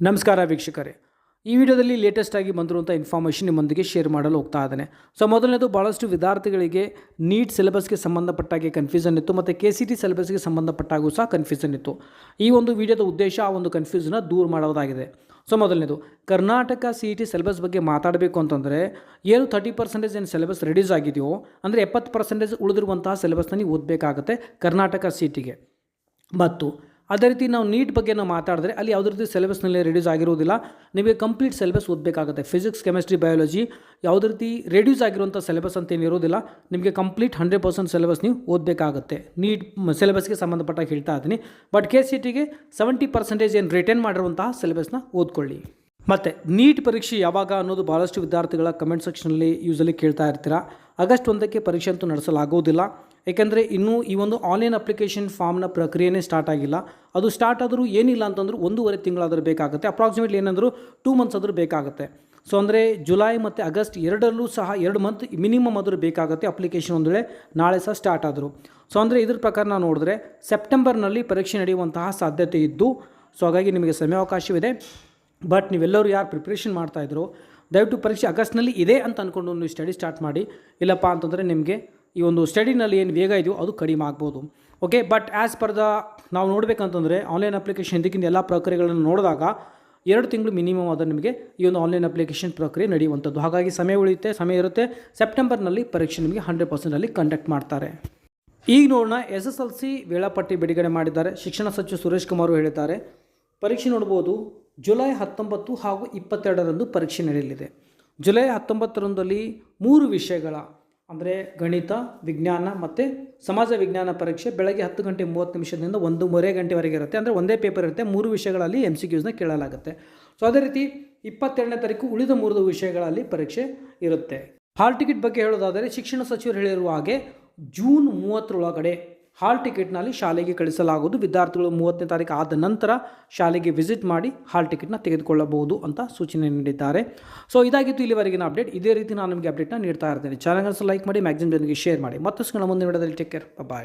ನಮಸ್ಕಾರ ವೀಕ್ಷಕರೇ, ಈ ವಿಡಿಯೋದಲ್ಲಿ ಲೇಟೆಸ್ಟ್ ಆಗಿ ಬಂದಿರುವಂಥ ಇನ್ಫಾರ್ಮೇಷನ್ ನಿಮ್ಮೊಂದಿಗೆ ಶೇರ್ ಮಾಡಲು ಹೋಗ್ತಾ ಇದ್ದೇನೆ. ಸೊ ಮೊದಲನೇದು, ಭಾಳಷ್ಟು ವಿದ್ಯಾರ್ಥಿಗಳಿಗೆ ನೀಟ್ ಸಿಲೆಬಸ್ಗೆ ಸಂಬಂಧಪಟ್ಟಾಗೆ ಕನ್ಫ್ಯೂಷನ್ ಇತ್ತು ಮತ್ತು KCET ಸಿಲೆಬಸ್ಗೆ ಸಂಬಂಧಪಟ್ಟಾಗೂ ಸಹ ಕನ್ಫ್ಯೂಷನ್ ಇತ್ತು. ಈ ಒಂದು ವಿಡಿಯೋದ ಉದ್ದೇಶ ಆ ಒಂದು ಕನ್ಫ್ಯೂಷನ್ನ ದೂರ ಮಾಡೋದಾಗಿದೆ. ಸೊ ಮೊದಲನೇದು, ಕರ್ನಾಟಕ CET ಸಿಲೆಬಸ್ ಬಗ್ಗೆ ಮಾತಾಡಬೇಕು ಅಂತಂದರೆ ಏನು 30% ಏನು ಸಿಲೆಬಸ್ ರೆಡ್ಯೂಸ್ ಆಗಿದೆಯೋ ಅಂದರೆ 70% ಉಳಿದಿರುವಂತಹ ಸಿಲೆಬಸ್ನ ನೀವು ಓದಬೇಕಾಗುತ್ತೆ ಕರ್ನಾಟಕ CETಗೆ. ಮತ್ತು ಅದೇ ರೀತಿ ನಾವು ನೀಟ್ ಬಗ್ಗೆ ನಾವು ಮಾತಾಡಿದ್ರೆ ಅಲ್ಲಿ ಯಾವುದೇ ರೀತಿ ಸಿಲೆಬಸ್ನಲ್ಲಿ ರೆಡ್ಯೂಸ್ ಆಗಿರೋದಿಲ್ಲ. ನಿಮಗೆ ಕಂಪ್ಲೀಟ್ ಸಿಲೆಬಸ್ ಓದಬೇಕಾಗುತ್ತೆ. ಫಿಸಿಕ್ಸ್, ಕೆಮಿಸ್ಟ್ರಿ, ಬಯಾಲಜಿ ಯಾವುದೇ ರೀತಿ ರೆಡ್ಯೂಸ್ ಆಗಿರುವಂಥ ಸಿಲೆಬಸ್ ಅಂತ ಏನಿರೋದಿಲ್ಲ. ನಿಮಗೆ ಕಂಪ್ಲೀಟ್ 100% ಸಿಲೆಬಸ್ ನೀವು ಓದಬೇಕಾಗುತ್ತೆ. ನೀಟ್ ಸಿಲೆಬಸ್ಗೆ ಸಂಬಂಧಪಟ್ಟಾಗ ಹೇಳ್ತಾ ಇದ್ದೀನಿ. ಬಟ್ KCETಗೆ 70% ಏನು ರಿಟರ್ನ್ ಮಾಡಿರುವಂತಹ ಸಿಲೆಬಸ್ನ ಓದ್ಕೊಳ್ಳಿ. ಮತ್ತು ನೀಟ್ ಪರೀಕ್ಷೆ ಯಾವಾಗ ಅನ್ನೋದು ಭಾಳಷ್ಟು ವಿದ್ಯಾರ್ಥಿಗಳ ಕಮೆಂಟ್ ಸೆಕ್ಷನಲ್ಲಿ ಯೂಸಲಿ ಕೇಳ್ತಾ ಇರ್ತೀರಾ. ಆಗಸ್ಟ್ 1ಕ್ಕೆ ಪರೀಕ್ಷೆ ಅಂತೂ ನಡೆಸಲಾಗೋದಿಲ್ಲ. ಏಕೆಂದರೆ ಇನ್ನೂ ಈ ಒಂದು ಆನ್ಲೈನ್ ಅಪ್ಲಿಕೇಶನ್ ಫಾರ್ಮ್ನ ಪ್ರಕ್ರಿಯೆನೇ ಸ್ಟಾರ್ಟ್ ಆಗಿಲ್ಲ. ಅದು ಸ್ಟಾರ್ಟ್ ಆದರೂ ಏನಿಲ್ಲ ಅಂತಂದ್ರೂ 1.5 ತಿಂಗಳಾದರೂ ಬೇಕಾಗುತ್ತೆ. ಅಪ್ರಾಕ್ಸಿಮೇಟ್ಲಿ ಏನಂದರೂ 2 ಮಂತ್ಸ್ ಆದರೂ ಬೇಕಾಗುತ್ತೆ. ಸೊ ಅಂದರೆ ಜುಲೈ ಮತ್ತು ಆಗಸ್ಟ್ ಎರಡರಲ್ಲೂ ಸಹ 2 ಮಂತ್ ಮಿನಿಮಮ್ ಆದರೂ ಬೇಕಾಗುತ್ತೆ ಅಪ್ಲಿಕೇಶನ್ ಒಂದು ವೇಳೆ ನಾಳೆ ಸಹ ಸ್ಟಾರ್ಟ್ ಆದರು. ಸೊ ಅಂದರೆ ಇದ್ರ ಪ್ರಕಾರ ನಾವು ನೋಡಿದ್ರೆ ಸೆಪ್ಟೆಂಬರ್ನಲ್ಲಿ ಪರೀಕ್ಷೆ ನಡೆಯುವಂತಹ ಸಾಧ್ಯತೆ ಇದ್ದು, ಸೊ ಹಾಗಾಗಿ ನಿಮಗೆ ಸಮಯಾವಕಾಶವಿದೆ. ಬಟ್ ನೀವೆಲ್ಲರೂ ಯಾರು ಪ್ರಿಪ್ರೇಷನ್ ಮಾಡ್ತಾಯಿದ್ರು, ದಯವಿಟ್ಟು ಪರೀಕ್ಷೆ ಆಗಸ್ಟ್ನಲ್ಲಿ ಇದೆ ಅಂತ ಅಂದ್ಕೊಂಡು ನೀವು ಸ್ಟಡಿ ಸ್ಟಾರ್ಟ್ ಮಾಡಿ. ಇಲ್ಲಪ್ಪ ಅಂತಂದರೆ ನಿಮಗೆ ಈ ಒಂದು ಸ್ಟಡಿನಲ್ಲಿ ಏನು ವೇಗ ಇದೆಯೋ ಅದು ಕಡಿಮೆ ಆಗ್ಬೋದು. Okay, but as per the ನಾವು ನೋಡಬೇಕಂತಂದರೆ ಆನ್ಲೈನ್ ಅಪ್ಲಿಕೇಶನ್ ಇದಕ್ಕಿಂತ ಎಲ್ಲ ಪ್ರಕ್ರಿಯೆಗಳನ್ನು ನೋಡಿದಾಗ 2 ತಿಂಗಳು ಮಿನಿಮಮ್ ಆದ ನಿಮಗೆ ಈ ಒಂದು ಆನ್ಲೈನ್ ಅಪ್ಲಿಕೇಶನ್ ಪ್ರಕ್ರಿಯೆ ನಡೆಯುವಂಥದ್ದು. ಹಾಗಾಗಿ ಸಮಯ ಇರುತ್ತೆ. ಸೆಪ್ಟೆಂಬರ್ನಲ್ಲಿ ಪರೀಕ್ಷೆ ನಿಮಗೆ 100% ಕಂಡಕ್ಟ್ ಮಾಡ್ತಾರೆ. ಈಗ ನೋಡೋಣ, SSLC ವೇಳಾಪಟ್ಟಿ ಬಿಡುಗಡೆ ಮಾಡಿದ್ದಾರೆ. ಶಿಕ್ಷಣ ಸಚಿವ ಸುರೇಶ್ ಕುಮಾರ್ ಹೇಳಿದ್ದಾರೆ. ಪರೀಕ್ಷೆ ನೋಡ್ಬೋದು, ಜುಲೈ 19 ಹಾಗೂ 22ರಂದು ಪರೀಕ್ಷೆ ನಡೆಯಲಿದೆ. ಜುಲೈ 19ರಂದಲ್ಲಿ 3 ವಿಷಯಗಳ ಅಂದರೆ ಗಣಿತ, ವಿಜ್ಞಾನ ಮತ್ತು ಸಮಾಜ ವಿಜ್ಞಾನ ಪರೀಕ್ಷೆ ಬೆಳಗ್ಗೆ 10:30 1:30 ಗಂಟೆವರೆಗೆ ಇರುತ್ತೆ. ಅಂದರೆ ಒಂದೇ ಪೇಪರ್ ಇರುತ್ತೆ. 3 ವಿಷಯಗಳಲ್ಲಿ MCQsನ ಕೇಳಲಾಗುತ್ತೆ. ಸೊ ಅದೇ ರೀತಿ 22ನೇ ತಾರೀಕು ಉಳಿದ 3 ವಿಷಯಗಳಲ್ಲಿ ಪರೀಕ್ಷೆ ಇರುತ್ತೆ. ಹಾಲ್ ಟಿಕೆಟ್ ಬಗ್ಗೆ ಹೇಳೋದಾದರೆ ಶಿಕ್ಷಣ ಸಚಿವರು ಹೇಳಿರುವ ಹಾಗೆ ಜೂನ್ 30ರೊಳಗಡೆ ಹಾಲ್ ಟಿಕೆಟ್ನಲ್ಲಿ ಶಾಲೆಗೆ ಕಳಿಸಲಾಗುವುದು. ವಿದ್ಯಾರ್ಥಿಗಳು 30ನೇ ತಾರೀಕು ಆದ ನಂತರ ಶಾಲೆಗೆ ವಿಸಿಟ್ ಮಾಡಿ ಹಾಲ್ ಟಿಕೆಟ್ನ ತೆಗೆದುಕೊಳ್ಳಬಹುದು ಅಂತ ಸೂಚನೆ ನೀಡಿದ್ದಾರೆ. ಸೊ ಇದಾಗಿತ್ತು ಇಲ್ಲಿವರೆಗಿನ ಅಪ್ಡೇಟ್. ಇದೇ ರೀತಿ ನಾನು ನಿಮಗೆ ಅಪ್ಡೇಟ್ನ ನೀಡ್ತಾ ಇರ್ತೇನೆ. ಚಾನಲ್ನ ಲೈಕ್ ಮಾಡಿ, ಮ್ಯಾಕ್ಸಿಮಮ್ ಜನರಿಗೆ ಶೇರ್ ಮಾಡಿ. ಮತ್ತಷ್ಟು ಮುಂದಿನ ವಿಡಿಯೋದಲ್ಲಿ ಟೇಕ್ ಕೇರ್, ಬಾಯ್.